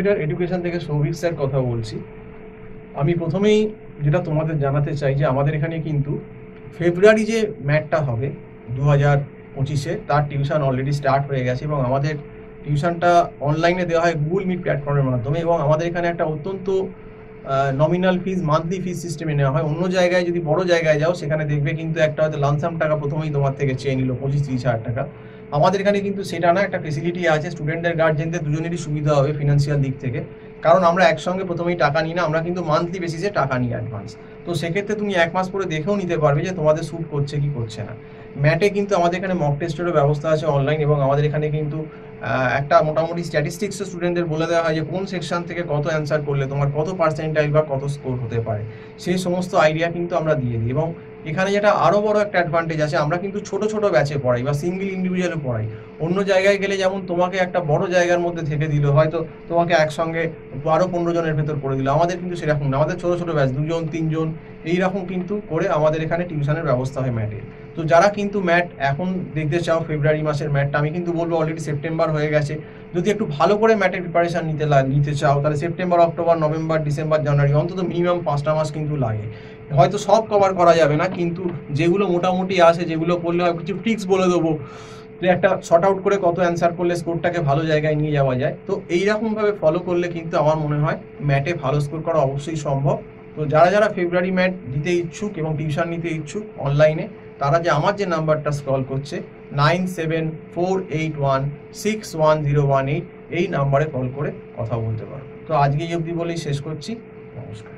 Computer education থেকে Souvik sir কথা বলছি। আমি প্রথমেই যেটা তোমাদের জানাতে চাই যে আমাদের এখানে কিন্তু ফেব্রুয়ারি যে ম্যাটটা হবে 2025-এ তার টিউশন অলরেডি স্টার্ট হয়ে গেছে এবং আমাদের টিউশনটা অনলাইনে দেওয়া হয় গুগল মিট প্ল্যাটফর্মের মাধ্যমে এবং আমাদের এখানে একটা অত্যন্ত নমিনাল ফিজ মান্থলি ফিজ সিস্টেমে নেওয়া হয়। অন্য জায়গায় যদি বড় জায়গায় যাও সেখানে দেখবে কিন্তু একটা হয়তো লামসাম টাকা প্রথমেই তোমার থেকে চেয়ে নিল 25-30 হাজার টাকা। আমাদের এখানে কিন্তু সেটা না, একটা ফেসিলিটি আছে, স্টুডেন্টদের গার্জেনদের দুজনেরই সুবিধা হবে ফিনান্সিয়াল দিক থেকে, কারণ আমরা একসঙ্গে প্রথমেই টাকা নিই না, আমরা কিন্তু মান্থলি বেসিসে টাকা নিই অ্যাডভান্স। তো সেক্ষেত্রে তুমি 1 মাস পরে দেখেও নিতে পারবে যে তোমাদের স্যুট করছে কি করছে না। ম্যাটে কিন্তু আমাদের এখানে মক টেস্টেরও ব্যবস্থা আছে অনলাইন, এবং আমাদের এখানে কিন্তু একটা মোটামুটি স্ট্যাটিস্টিক্সও স্টুডেন্টদের বলে দেওয়া হয় যে কোন সেকশন থেকে কত অ্যান্সার করলে তোমার কত পার্সেন্টাইল বা কত স্কোর হতে পারে, সেই সমস্ত আইডিয়া কিন্তু আমরা দিয়ে দিই। এবং এখানে যেটা আরও বড় একটা অ্যাডভান্টেজ আছে, আমরা কিন্তু ছোট ছোট ব্যাচে পড়াই বা সিঙ্গেল ইন্ডিভিজুয়ালে পড়াই। অন্য জায়গায় গেলে যেমন তোমাকে একটা বড় জায়গার মধ্যে থেকে দিল, হয়তো তোমাকে একসঙ্গে 12-15 জনের ভেতর করে দিল, আমাদের কিন্তু সেরকম না, আমাদের ছোট ছোট ব্যাচ 2 জন 3 জন এইরকম কিন্তু করে আমাদের এখানে টিউশনের ব্যবস্থা হয় ম্যাটের। তো যারা কিন্তু ম্যাট এখন দেখতে চাও, ফেব্রুয়ারি মাসের ম্যাটটা আমি কিন্তু বলবো অলরেডি সেপ্টেম্বর হয়ে গেছে, যদি একটু ভালো করে ম্যাটের প্রিপারেশন নিতে চাও তাহলে সেপ্টেম্বর, অক্টোবর, নভেম্বর, ডিসেম্বর, জানুয়ারি অন্তত মিনিমাম 5টা মাস কিন্তু লাগে। হয়তো সব কভার করা যাবে না, কিন্তু যেগুলো মোটামুটি আসে, যেগুলো করলে হয় কিছু ট্রিক্স বলে দেবো যে একটা শর্ট আউট করে কত অ্যান্সার করলে স্কোরটাকে ভালো জায়গায় নিয়ে যাওয়া যায়। তো এইরকমভাবে ফলো করলে কিন্তু আমার মনে হয় ম্যাটে ভালো স্কোর করা অবশ্যই সম্ভব। তো যারা যারা ফেব্রুয়ারি ম্যাট দিতে ইচ্ছুক এবং টিউশন নিতে ইচ্ছুক অনলাইনে, তারা যে আমার যে নাম্বারটা স্ক্রল করছে 9748161018 এই নাম্বারে কল করে কথা বলতে পারো। তো আজকে এই অবধি বলেই শেষ করছি। নমস্কার।